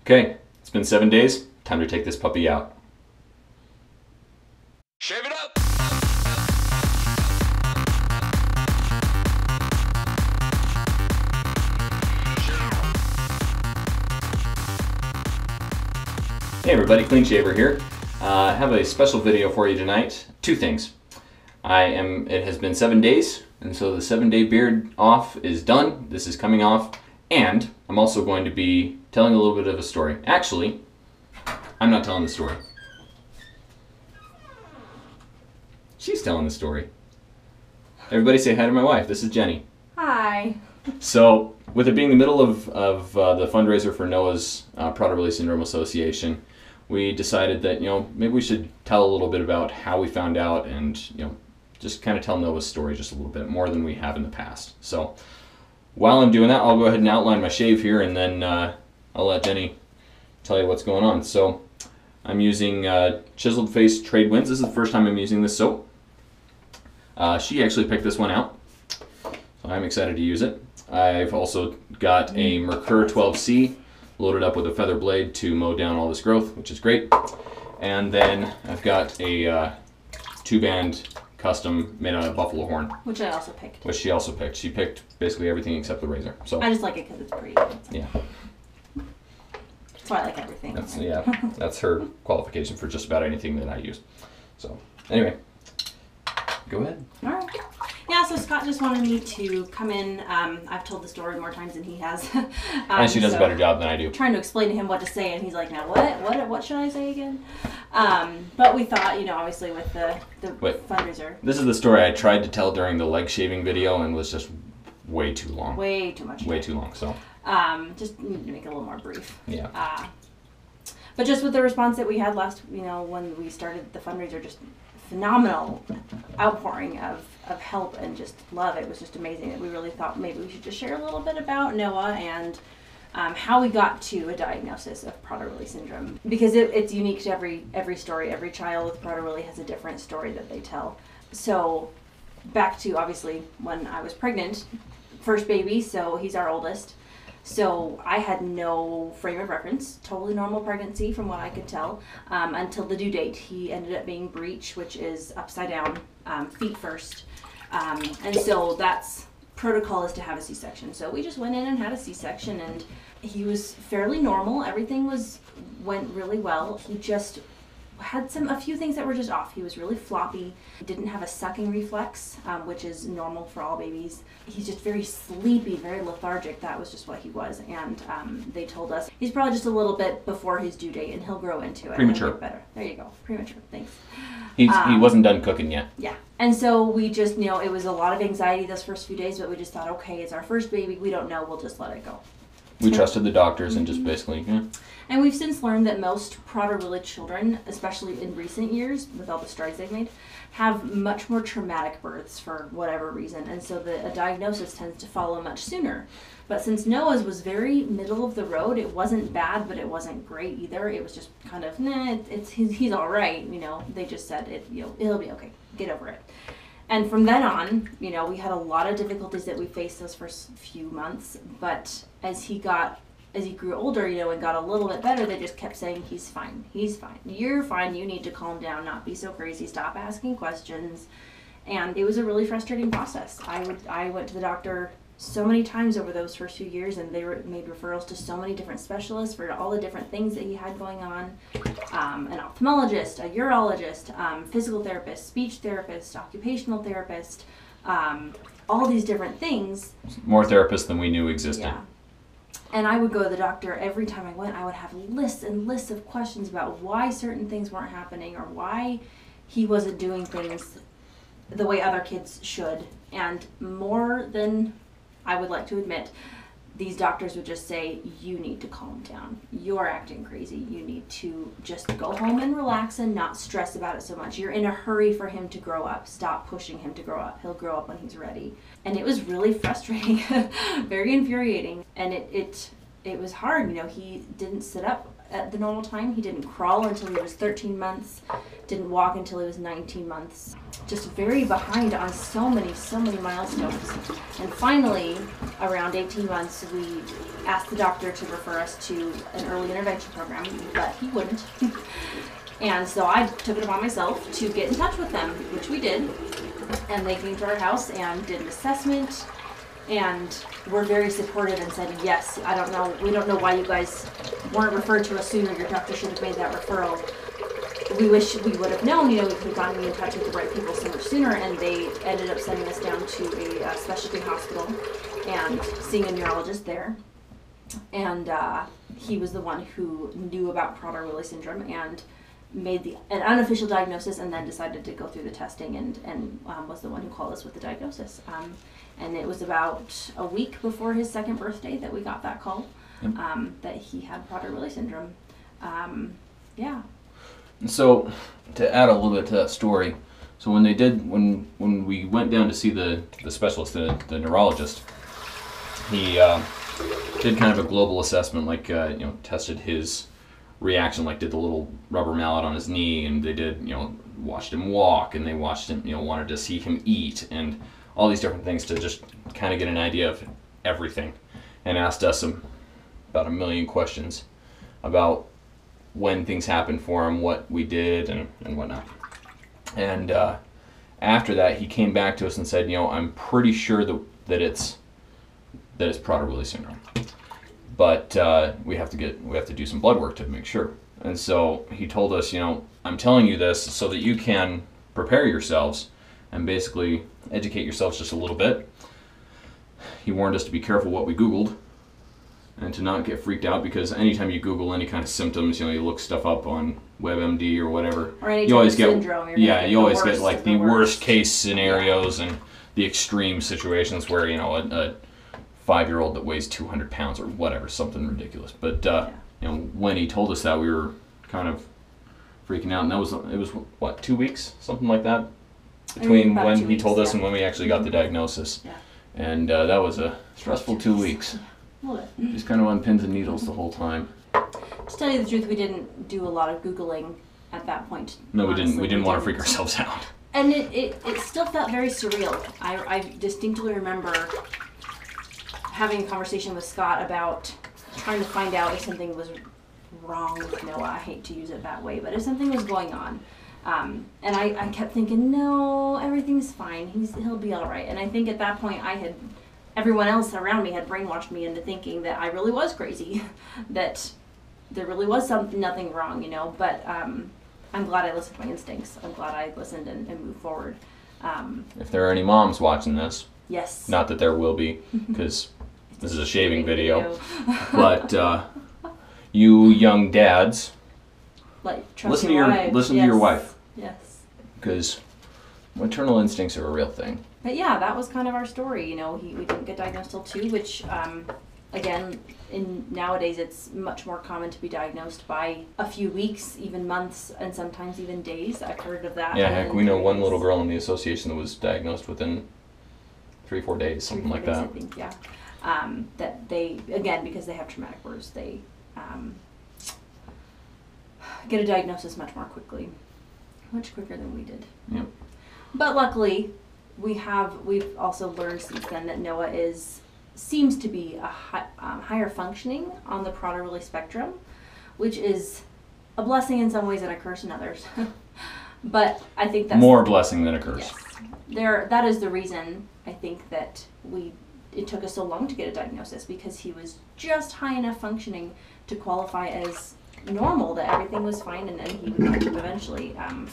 Okay, it's been 7 days. Time to take this puppy out. Shave it up! Hey everybody, Clean Shaver here. I have a special video for you tonight. Two things. It has been 7 days, and so the 7-day beard off is done. This is coming off, and I'm also going to be telling a little bit of a story. Actually, I'm not telling the story. She's telling the story. Everybody say hi to my wife. This is Jenny. Hi. So, with it being the middle of the fundraiser for Noah's Prader-Willi Syndrome Association, we decided that, maybe we should tell a little bit about how we found out and, just kind of tell Noah's story just a little bit more than we have in the past. So, while I'm doing that, I'll go ahead and outline my shave here, and then I'll let Jenny tell you what's going on. So, I'm using Chiseled Face Trade Winds. This is the first time I'm using this soap. She actually picked this one out, so I'm excited to use it. I've also got a Mercur 12C loaded up with a feather blade to mow down all this growth, which is great. And then I've got a 2-band custom made out of buffalo horn. Which I also picked. Which she also picked. She picked basically everything except the razor. So I just like it because it's pretty. Yeah. That's why I like everything. That's, yeah, that's her qualification for just about anything that I use. So anyway, go ahead. All right. Yeah, so Scott just wanted me to come in. I've told the story more times than he has. And she does a better job than I do. Trying to explain to him what to say, and he's like, now what should I say again? But we thought, obviously with the fundraiser. This is the story I tried to tell during the leg shaving video and was just way too long. Way too much. Way too long, so. Just need to make it a little more brief. Yeah. But just with the response that we had last, when we started the fundraiser, just phenomenal outpouring of help and just love. It was just amazing that we really thought maybe we should just share a little bit about Noah and how we got to a diagnosis of Prader-Willi syndrome, because it's unique to every story. Every child with Prader-Willi has a different story that they tell. So back to obviously when I was pregnant, first baby, so he's our oldest. So I had no frame of reference, totally normal pregnancy from what I could tell, until the due date. He ended up being breech, which is upside down, feet first. And so that's protocol is to have a C-section. So we just went in and had a C-section, and he was fairly normal. Everything went really well. He just had a few things that were just off. He was really floppy. He didn't have a sucking reflex, which is normal for all babies. He's just very sleepy, very lethargic. That was just what he was. And they told us he's probably just a little bit before his due date, and he'll grow into it. Premature. Better. There you go. Premature. Thanks. He wasn't done cooking yet. Yeah. And so we just, it was a lot of anxiety those first few days, but we just thought, okay, it's our first baby. We don't know. We'll just let it go. We trusted the doctors and just basically, yeah. And we've since learned that most Prader-Willi children, especially in recent years, with all the strides they've made, have much more traumatic births for whatever reason. And so a diagnosis tends to follow much sooner. But since Noah's was very middle of the road, it wasn't bad, but it wasn't great either. It was just kind of, he's all right. They just said, it'll be okay. Get over it. And from then on, we had a lot of difficulties that we faced those first few months. But as he grew older, and got a little bit better, they just kept saying, he's fine. He's fine. You're fine. You need to calm down, not be so crazy, stop asking questions. And it was a really frustrating process. I went to the doctor so many times over those first few years, and they made referrals to so many different specialists for all the different things that he had going on. An ophthalmologist, a urologist, physical therapist, speech therapist, occupational therapist, all these different things. More therapists than we knew existed. Yeah. And I would go to the doctor every time I went. I would have lists and lists of questions about why certain things weren't happening or why he wasn't doing things the way other kids should. And more than I would like to admit, these doctors would just say, you need to calm down. You're acting crazy. You need to just go home and relax and not stress about it so much. You're in a hurry for him to grow up. Stop pushing him to grow up. He'll grow up when he's ready. And it was really frustrating, very infuriating. And it was hard. He didn't sit up at the normal time. He didn't crawl until he was 13 months, didn't walk until he was 19 months. just very behind on so many milestones. And finally, around 18 months, we asked the doctor to refer us to an early intervention program, but he wouldn't. And so I took it upon myself to get in touch with them, which we did. And they came to our house and did an assessment, and were very supportive and said, yes, we don't know why you guys weren't referred to us sooner. Your doctor should have made that referral. We wish we would have known, we could have gotten in touch with the right people so much sooner, and they ended up sending us down to a specialty hospital and seeing a neurologist there. And he was the one who knew about Prader-Willi syndrome and made an unofficial diagnosis, and then decided to go through the testing and was the one who called us with the diagnosis. And it was about a week before his second birthday that we got that call, that he had Prader-Willi syndrome. Yeah. So, to add a little bit to that story, so when we went down to see the specialist, the neurologist, he did kind of a global assessment, like tested his reaction, like did the little rubber mallet on his knee, and they did watched him walk, and they watched him wanted to see him eat, and all these different things to just kind of get an idea of everything, and asked us about 1 million questions about when things happened for him, what we did, and whatnot. And after that, he came back to us and said, I'm pretty sure that it's Prader-Willi syndrome, but we have to do some blood work to make sure. And so he told us, I'm telling you this so that you can prepare yourselves and basically educate yourselves just a little bit. He warned us to be careful what we Googled, and to not get freaked out, because anytime you Google any kind of symptoms, you look stuff up on WebMD or whatever, or any you always get syndrome, you always get like the worst case scenarios and the extreme situations where a 5-year-old that weighs 200 pounds or whatever, something ridiculous. But when he told us that, we were kind of freaking out, and it was what, 2 weeks, something like that, between when he told us and when we actually got the diagnosis. Yeah. And that was a stressful 2 weeks. Just kind of on pins and needles the whole time. To tell you the truth, we didn't do a lot of Googling at that point. No, we didn't. We didn't want to freak ourselves out. And it still felt very surreal. I distinctly remember having a conversation with Scott about trying to find out if something was wrong with Noah. I hate to use it that way, but if something was going on. And I kept thinking, no, everything's fine. He'll be all right. And I think at that point everyone else around me had brainwashed me into thinking that I really was crazy, that there really was nothing wrong, But I'm glad I listened to my instincts. I'm glad I listened and moved forward. If there are any moms watching this, yes. Not that there will be, because this is a shaving video. But you young dads, listen to your wife. Yes. Because maternal instincts are a real thing. But yeah, that was kind of our story. We didn't get diagnosed till 2, which, again, nowadays it's much more common to be diagnosed by a few weeks, even months, and sometimes even days. I've heard of that. Yeah, heck, we know one little girl in the association that was diagnosed within 3-4 days, something like that. I think, yeah. That they, again, because they have traumatic births, they get a diagnosis much more quickly, much quicker than we did. Yep. But luckily, we've also learned since then that Noah seems to be a higher functioning on the Prader-Willi spectrum, which is a blessing in some ways and a curse in others. But I think that's more blessing than a curse. Yes. That is the reason I think that it took us so long to get a diagnosis, because he was just high enough functioning to qualify as normal, that everything was fine, and then he would catch up eventually. And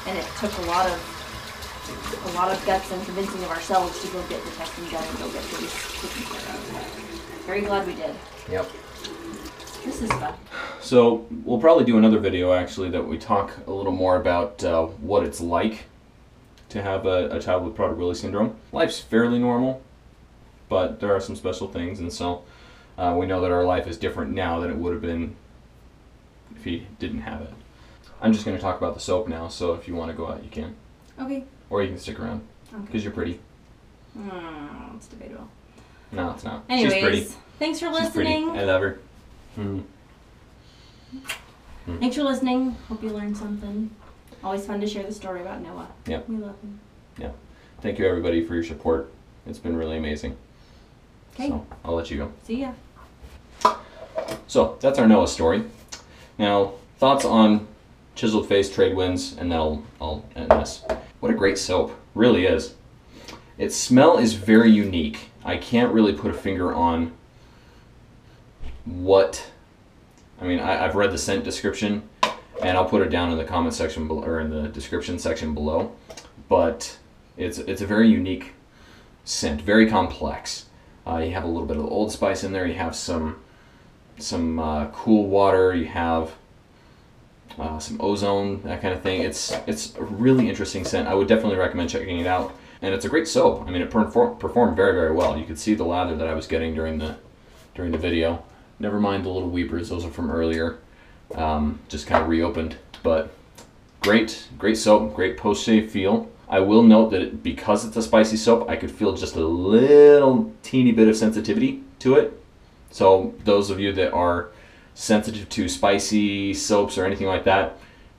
it took a lot of guts and convincing of ourselves to go get the testing done and go get things taken care of. Very glad we did. Yep. This is fun. So we'll probably do another video actually that we talk a little more about what it's like to have a child with Prader-Willi syndrome. Life's fairly normal, but there are some special things, and so we know that our life is different now than it would have been if he didn't have it. I'm just going to talk about the soap now, so if you want to go out, you can. Okay. Or you can stick around, because you're pretty. It's debatable. No, it's not. Anyways, she's pretty. Thanks for She's listening. pretty. I love her. Thanks for listening. Hope you learned something. Always fun to share the story about Noah. Yep. We love him. yeah. Thank you everybody for your support. It's been really amazing. Okay. So I'll let you go. See ya. So that's our Noah story. Now, thoughts on chiseled face trade winds, and then I'll end this. What a great soap, really is. Its smell is very unique. I can't really put a finger on what. I mean, I've read the scent description, and I'll put it down in the comment section below, or in the description section below. But it's a very unique scent, very complex. You have a little bit of Old Spice in there. You have some cool water. You have some ozone, that kind of thing. It's a really interesting scent. I would definitely recommend checking it out. And it's a great soap. I mean, it performed very, very well. You could see the lather that I was getting during the video. Never mind the little weepers; those are from earlier. Just kind of reopened. But great soap, great post-shave feel. I will note that because it's a spicy soap, I could feel just a little teeny bit of sensitivity to it. So those of you that are sensitive to spicy soaps or anything like that,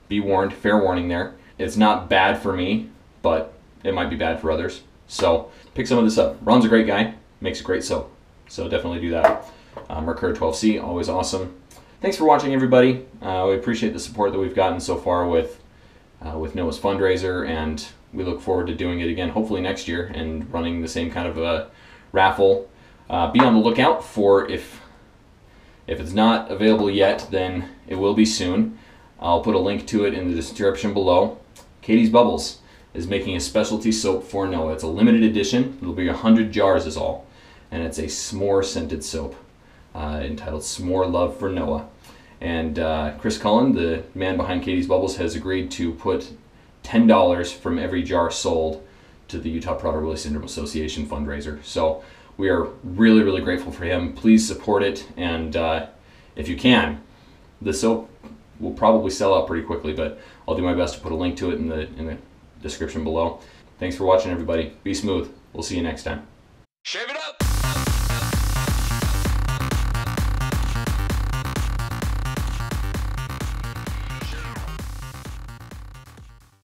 be warned, fair warning there. It's not bad for me, but it might be bad for others. So pick some of this up. Ron's a great guy, makes a great soap. So definitely do that. Mercur 12C, always awesome. Thanks for watching, everybody. We appreciate the support that we've gotten so far with Noah's fundraiser, and we look forward to doing it again, hopefully next year, and running the same kind of a raffle. Be on the lookout for, if it's not available yet, then it will be soon. I'll put a link to it in the description below. Katie's Bubbles is making a specialty soap for Noah. It's a limited edition. It'll be 100 jars is all. And it's a s'more scented soap entitled S'more Love for Noah. And Chris Cullen, the man behind Katie's Bubbles, has agreed to put $10 from every jar sold to the Utah Prader-Willi Syndrome Association fundraiser. So we are really, really grateful for him. Please support it, and if you can, the soap will probably sell out pretty quickly, but I'll do my best to put a link to it in the description below. Thanks for watching, everybody. Be smooth. We'll see you next time. Shave it up!